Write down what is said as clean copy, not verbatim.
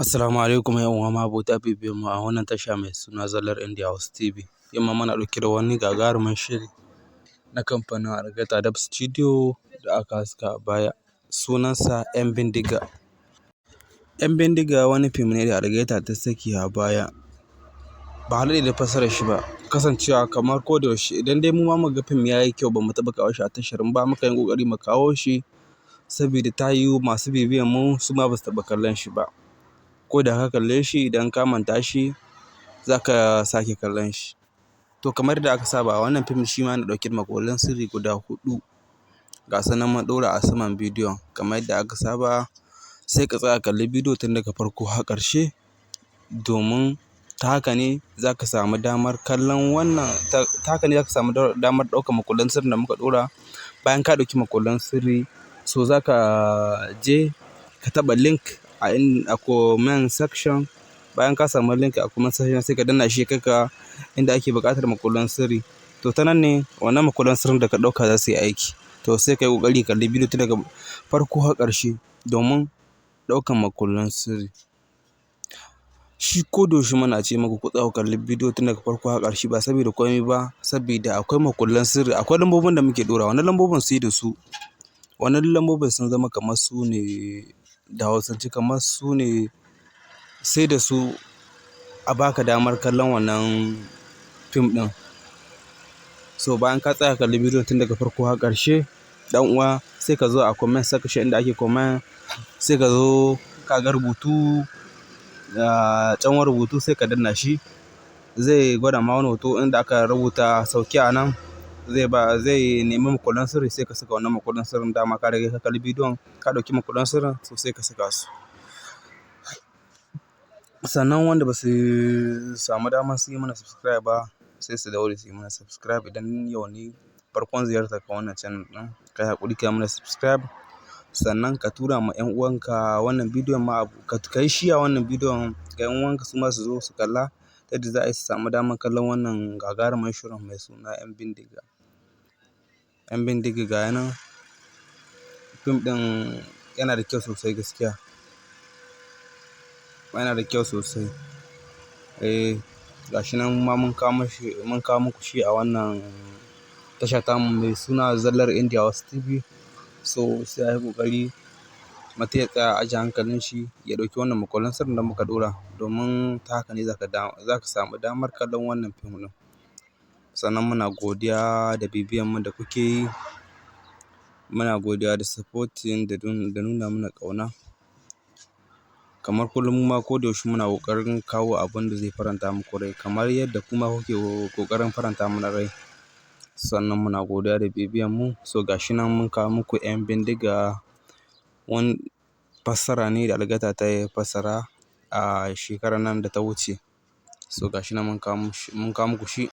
Assalamu alaikum ƴan uwa mabota bibiyan mu a wannan tasha mai suna Zallar India House TV. Yau ma muna ɗauke da wani gagarumin shiri na kamfanin Algaita Dub Studio da aka haska a baya. Sunansa 'Yan Bindiga. 'Yan Bindiga wani fim ne da Algaita ta saki a baya. Ba haɗe da fassarar shi ba, kasancewa kamar ko da yaushe idan dai mu ma muga fim ya yi kyau ba mu taɓa kawo shi a tashar ba, muka yi ƙoƙari mu kawo shi saboda ta yiwu masu bibiyan mu su ma ba su taɓa kallon shi ba. Ko da ka kalle shi idan ka manta shi za ka sake kallon shi. To kamar da aka saba wannan fim shi ma na ɗauke da maƙulan sirri guda 4 ga su nan mun ɗora a saman bidiyon. Kamar yadda aka saba sai ka tsaya kalli bidiyo tun daga farko har ƙarshe, domin ta haka ne za ka samu damar kallon wannan, ta haka ne za ka samu damar ɗaukar maƙulan sirrin da muka ɗora. Bayan ka ɗauki maƙulan sirri so za ka je ka taɓa link a comment section. Bayan ka samu link a comment section sai ka danna shi kai ka inda ake buƙatar maƙulan sirri. To ta nan ne wannan maƙulan sirrin da ka ɗauka za su yi aiki. To sai ka yi ƙoƙari kalli bidiyo tun daga farko har ƙarshe domin ɗaukan maƙulan sirri. Shi ko da yaushe muna ce muku ku tsaya ku kalli bidiyo tun daga farko har ƙarshe ba saboda komai ba, saboda akwai maƙulan sirri, akwai lambobin da muke ɗora. Wannan lambobin sai da su, wannan lambobin sun zama kamar su ne da Hausance, kamar su ne sai da su a baka damar kallon wannan fim ɗin. So bayan ka tsaya kalli bidiyon tun daga farko har ƙarshe ɗan uwa sai ka zo a comment section inda ake comment, sai ka zo ka ga rubutu can wani rubutu sai ka danna shi. Zai gwada ma wani hoto inda aka rubuta sauke a nan, zai nemi maƙulan sirri sai ka saka wannan maƙulan sirrin. Dama ka riga ka kalli bidiyon ka ɗauki maƙulan sirrin so sai ka saka su. Sannan wanda ba su samu damar su yi mana subscribe ba sai su daure su yi mana subscribe. Idan yau ne farkon ziyartar ka wannan channel ɗin, ka yi haƙuri ka yi mana subscribe. Sannan ka tura ma 'yan uwanka wannan bidiyon ma ka yi share wannan bidiyon ga 'yan uwanka su ma su zo su kalla yadda za a yi su samu damar kallon wannan gagarumin shirin mai suna 'Yan Bindiga. 'Yan Bindiga ga yanan fim ɗin yana da kyau sosai gaskiya. Yana da kyau sosai. Ga shi nan ma mun kawo muku shi a wannan tasha tamu mai suna Zallar India House TV. So sai a yi ƙoƙari mutum ya tsaya a ajiye hankalin shi ya ɗauki wannan maƙulan sirrin da muka ɗora, domin ta haka ne za ka samu damar kallon wannan fim ɗin. Sannan muna godiya da bibiyan mu da kuke yi. Muna godiya da supporting da nuna mana ƙauna. Kamar kullum mu ma ko da yaushe muna ƙoƙarin kawo abin da zai faranta muku rai kamar yadda kuma kuke ƙoƙarin faranta mana rai. Sannan muna godiya da bibiyan mu. So ga shi nan mun kawo muku 'Yan Bindiga, wani fassara ne da Algaita ta yi fassara a shekarar nan da ta wuce. So ga shi nan mun kawo muku shi.